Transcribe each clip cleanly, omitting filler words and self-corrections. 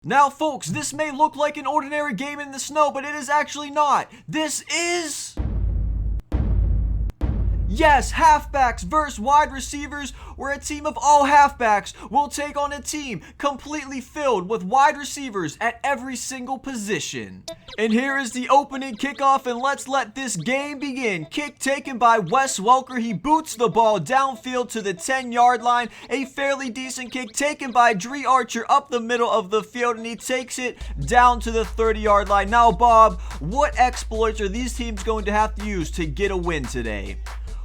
Now, folks, this may look like an ordinary game in the snow, but it is actually not. This is... Yes, halfbacks versus wide receivers, where a team of all halfbacks will take on a team completely filled with wide receivers at every single position. And here is the opening kickoff, and let's let this game begin. Kick taken by Wes Welker. He boots the ball downfield to the 10-yard line. A fairly decent kick taken by Dre Archer up the middle of the field, and he takes it down to the 30-yard line. Now, Bob, what exploits are these teams going to have to use to get a win today?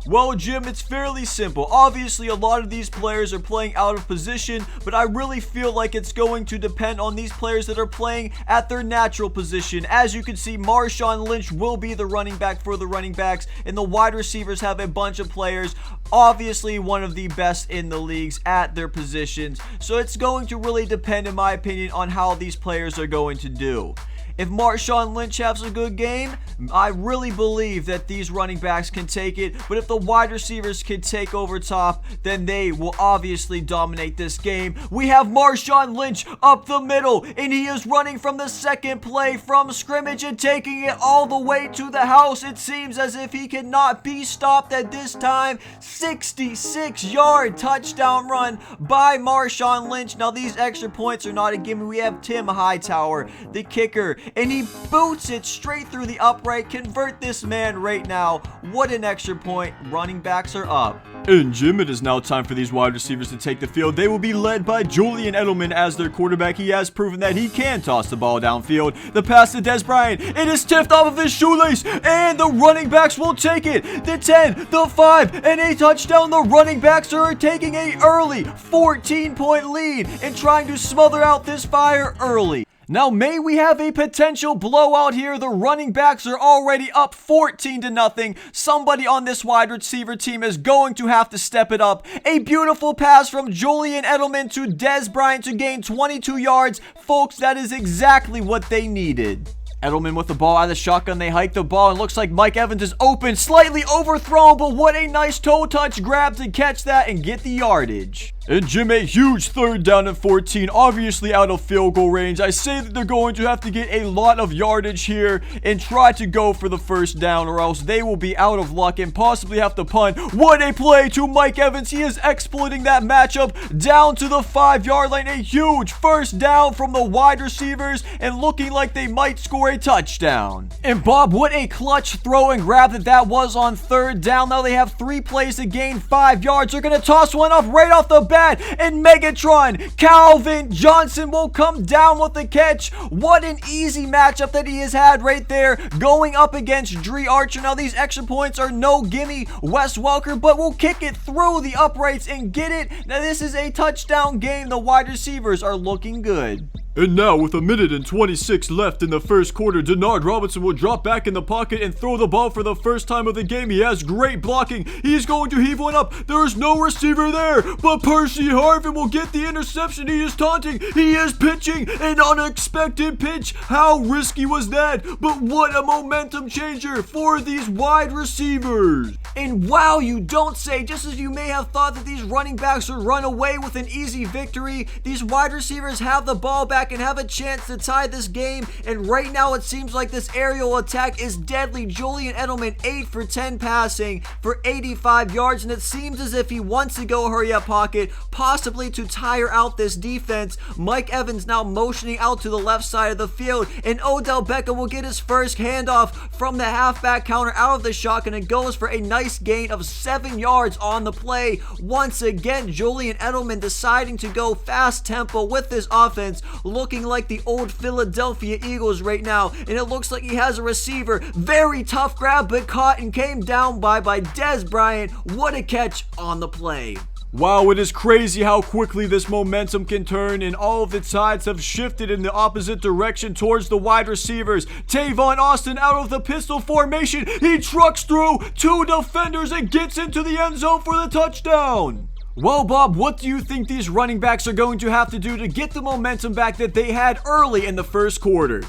Well, Jim, it's fairly simple. Obviously, a lot of these players are playing out of position, but I really feel like it's going to depend on these players that are playing at their natural position. As you can see, Marshawn Lynch will be the running back for the running backs, and the wide receivers have a bunch of players, obviously one of the best in the leagues at their positions. So it's going to really depend, in my opinion, on how these players are going to do. If Marshawn Lynch has a good game, I really believe that these running backs can take it. But if the wide receivers can take over top, then they will obviously dominate this game. We have Marshawn Lynch up the middle, and he is running from the second play from scrimmage and taking it all the way to the house. It seems as if he cannot be stopped at this time. 66-yard touchdown run by Marshawn Lynch. Now, these extra points are not a gimme. We have Tim Hightower, the kicker, and he boots it straight through the upright. Convert this man right now. What an extra point. Running backs are up. And Jim, it is now time for these wide receivers to take the field. They will be led by Julian Edelman as their quarterback. He has proven that he can toss the ball downfield. The pass to Des Bryant. It is tipped off of his shoelace, and the running backs will take it. The 10, the 5, and a touchdown. The running backs are taking an early 14-point lead and trying to smother out this fire early. Now, may we have a potential blowout here? The running backs are already up 14-0. Somebody on this wide receiver team is going to have to step it up. A beautiful pass from Julian Edelman to Des Bryant to gain 22 yards. Folks, that is exactly what they needed. Edelman with the ball out of the shotgun. They hike the ball, and looks like Mike Evans is open. Slightly overthrown, but what a nice toe touch grab to catch that and get the yardage. And Jim, a huge 3rd down and 14, obviously out of field goal range. I say that they're going to have to get a lot of yardage here and try to go for the 1st down, or else they will be out of luck and possibly have to punt. What a play to Mike Evans. He is exploiting that matchup down to the 5-yard line. A huge 1st down from the wide receivers, and looking like they might score a touchdown. And Bob, what a clutch throw and grab that was on 3rd down. Now they have 3 plays to gain 5 yards. They're going to toss one off right off the bat, and Megatron Calvin Johnson will come down with the catch. What an easy matchup that he has had right there, going up against Dre Archer. Now, these extra points are no gimme. Wes Welker, but will kick it through the uprights and get it. Now, this is a touchdown game. The wide receivers are looking good. And now, with 1:26 left in the 1st quarter, Denard Robinson will drop back in the pocket and throw the ball for the first time of the game. He has great blocking. He's going to heave one up. There is no receiver there, but Percy Harvin will get the interception. He is taunting. He is pitching. An unexpected pitch. How risky was that? But what a momentum changer for these wide receivers. And wow, you don't say. Just as you may have thought that these running backs would run away with an easy victory, these wide receivers have the ball back and have a chance to tie this game. And right now it seems like this aerial attack is deadly. Julian Edelman 8 for 10 passing for 85 yards, and it seems as if he wants to go hurry up pocket, possibly to tire out this defense. Mike Evans now motioning out to the left side of the field, and Odell Beckham will get his first handoff from the halfback counter out of the shotgun and goes for a nice gain of 7 yards on the play. Once again, Julian Edelman deciding to go fast tempo with this offense, looking like the old Philadelphia Eagles right now. And it looks like he has a receiver. Very tough grab, but caught and came down by Des Bryant. What a catch on the play. Wow, it is crazy how quickly this momentum can turn, and all of the tides have shifted in the opposite direction towards the wide receivers. Tavon Austin out of the pistol formation. He trucks through 2 defenders and gets into the end zone for the touchdown. Well, Bob, what do you think these running backs are going to have to do to get the momentum back that they had early in the 1st quarter?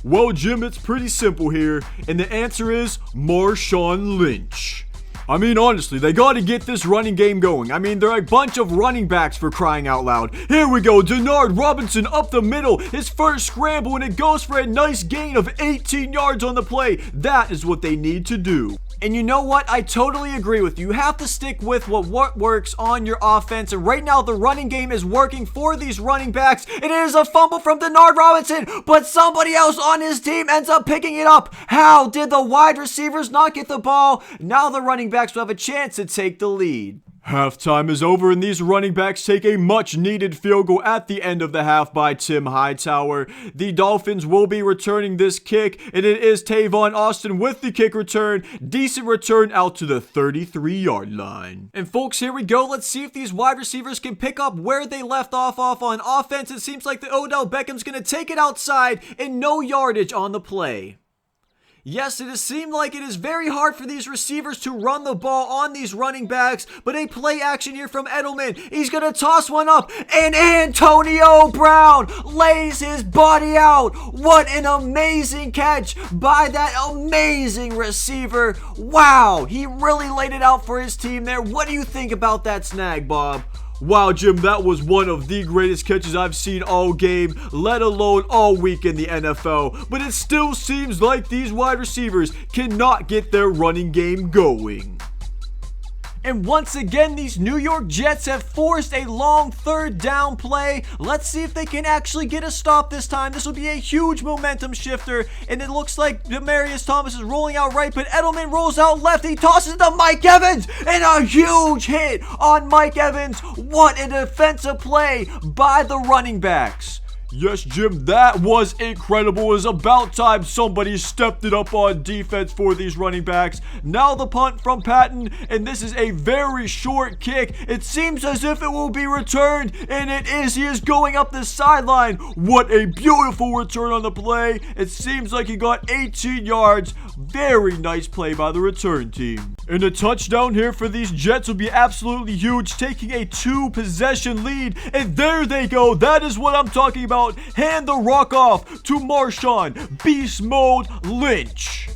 Well, Jim, it's pretty simple here, and the answer is Marshawn Lynch. I mean, honestly, they got to get this running game going. I mean, they're a bunch of running backs for crying out loud. Here we go. Denard Robinson up the middle. His first scramble, and it goes for a nice gain of 18 yards on the play. That is what they need to do. And you know what? I totally agree with you. You have to stick with what works on your offense. And right now, the running game is working for these running backs. It is a fumble from Denard Robinson, but somebody else on his team ends up picking it up. How did the wide receivers not get the ball? Now the running backs will have a chance to take the lead. Halftime is over, and these running backs take a much-needed field goal at the end of the half by Tim Hightower. The Dolphins will be returning this kick, and it is Tavon Austin with the kick return. Decent return out to the 33-yard line. And folks, here we go. Let's see if these wide receivers can pick up where they left off on offense. It seems like the Odell Beckham's going to take it outside and no yardage on the play. Yes, it has seemed like it is very hard for these receivers to run the ball on these running backs, but a play action here from Edelman. He's going to toss one up, and Antonio Brown lays his body out. What an amazing catch by that amazing receiver. Wow, he really laid it out for his team there. What do you think about that snag, Bob? Wow, Jim, that was one of the greatest catches I've seen all game, let alone all week in the NFL. But it still seems like these wide receivers cannot get their running game going. And once again, these New York Jets have forced a long third down play. Let's see if they can actually get a stop this time. This will be a huge momentum shifter. And it looks like Demaryius Thomas is rolling out right, but Edelman rolls out left. He tosses to Mike Evans, and a huge hit on Mike Evans. What a defensive play by the running backs. Yes, Jim, that was incredible. It was about time somebody stepped it up on defense for these running backs. Now the punt from Patton, and this is a very short kick. It seems as if it will be returned, and it is. He is going up the sideline. What a beautiful return on the play. It seems like he got 18 yards. Very nice play by the return team. And a touchdown here for these Jets will be absolutely huge, taking a 2-possession lead. And there they go. That is what I'm talking about. Hand the rock off to Marshawn Beast Mode Lynch.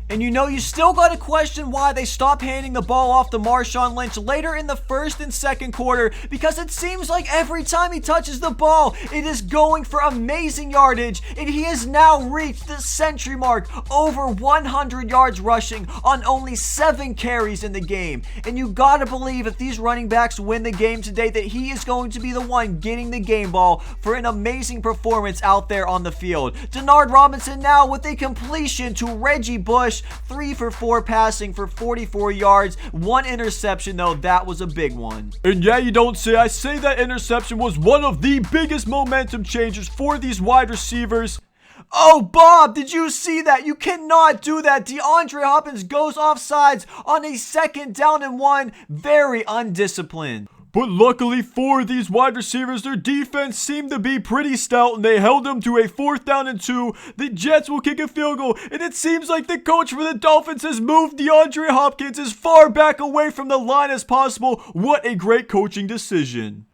And you know, you still got to question why they stopped handing the ball off to Marshawn Lynch later in the first and second quarter, because it seems like every time he touches the ball, it is going for amazing yardage, and he has now reached the century mark, over 100 yards rushing on only 7 carries in the game. And you got to believe if these running backs win the game today that he is going to be the one getting the game ball for an amazing performance out there on the field. Denard Robinson now with a completion to Reggie Bush. 3 for 4 passing for 44 yards. 1 interception, though. That was a big one. And yeah, you don't say. I say that interception was one of the biggest momentum changes for these wide receivers. Oh, Bob, did you see that? You cannot do that. DeAndre Hopkins goes offsides on a 2nd down and 1. Very undisciplined. But luckily for these wide receivers, their defense seemed to be pretty stout, and they held them to a 4th down and 2. The Jets will kick a field goal, and it seems like the coach for the Dolphins has moved DeAndre Hopkins as far back away from the line as possible. What a great coaching decision.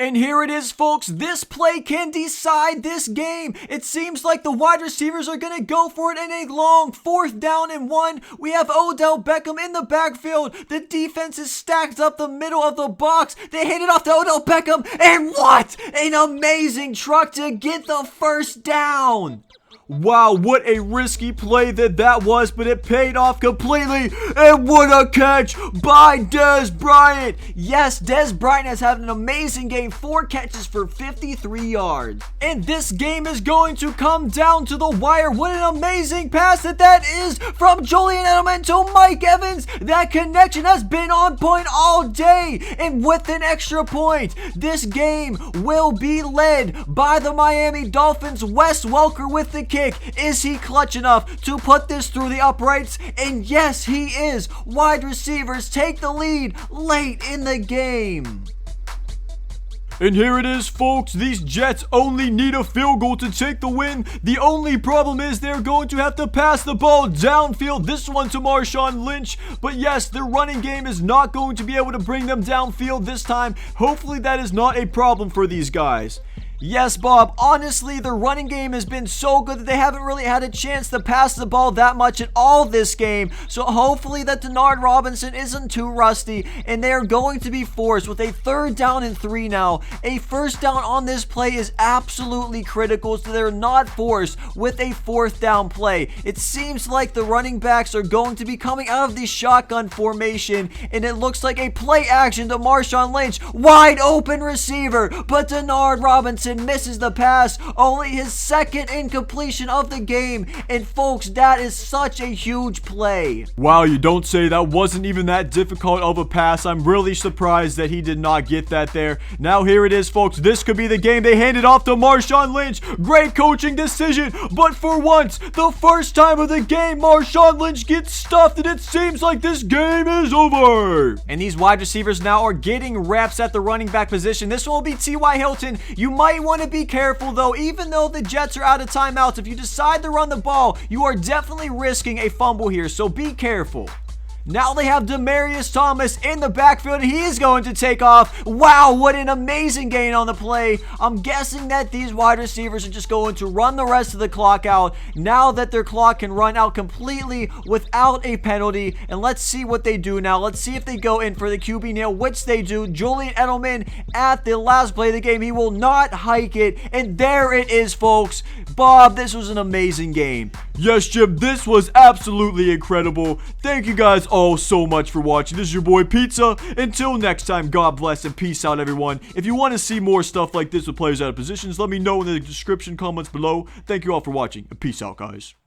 And here it is, folks. This play can decide this game. It seems like the wide receivers are going to go for it in a long 4th down and 1. We have Odell Beckham in the backfield. The defense is stacked up the middle of the box. They hand it off to Odell Beckham. And what an amazing truck to get the first down. Wow, what a risky play that was, but it paid off completely. And what a catch by Dez Bryant. Yes, Dez Bryant has had an amazing game. 4 catches for 53 yards. And this game is going to come down to the wire. What an amazing pass that is from Julian Edelman to Mike Evans. That connection has been on point all day. And with an extra point, this game will be led by the Miami Dolphins. Wes Welker with the kick. Is he clutch enough to put this through the uprights? And yes, he is. Wide receivers take the lead late in the game. And here it is, folks. These Jets only need a field goal to take the win. The only problem is they're going to have to pass the ball downfield. This one to Marshawn Lynch. But yes, their running game is not going to be able to bring them downfield this time. Hopefully that is not a problem for these guys. Yes, Bob, honestly, their running game has been so good that they haven't really had a chance to pass the ball that much at all this game. So hopefully that Denard Robinson isn't too rusty, and they are going to be forced with a 3rd down and 3 now. A 1st down on this play is absolutely critical, so they're not forced with a 4th down play. It seems like the running backs are going to be coming out of the shotgun formation, and it looks like a play action to Marshawn Lynch. Wide open receiver, but Denard Robinson misses the pass. Only his 2nd incompletion of the game. And folks, that is such a huge play. Wow, you don't say. That wasn't even that difficult of a pass. I'm really surprised that he did not get that there. Now here it is, folks. This could be the game. They hand it off to Marshawn Lynch. Great coaching decision. But for once, the first time of the game, Marshawn Lynch gets stuffed, and it seems like this game is over. And these wide receivers now are getting reps at the running back position. This one will be T.Y. Hilton. You might want to be careful, though. Even though the Jets are out of timeouts, if you decide to run the ball, you are definitely risking a fumble here, so be careful. Now they have Demaryius Thomas in the backfield. He is going to take off. Wow, what an amazing gain on the play. I'm guessing that these wide receivers are just going to run the rest of the clock out now that their clock can run out completely without a penalty. And let's see what they do now. Let's see if they go in for the QB nail, which they do. Julian Edelman at the last play of the game. He will not hike it. And there it is, folks. Bob, this was an amazing game. Yes, Jim, this was absolutely incredible. Thank you guys all so much for watching. This is your boy Pizza. Until next time, God bless and peace out, everyone. If you want to see more stuff like this with players out of positions, let me know in the description comments below. Thank you all for watching, and peace out, guys.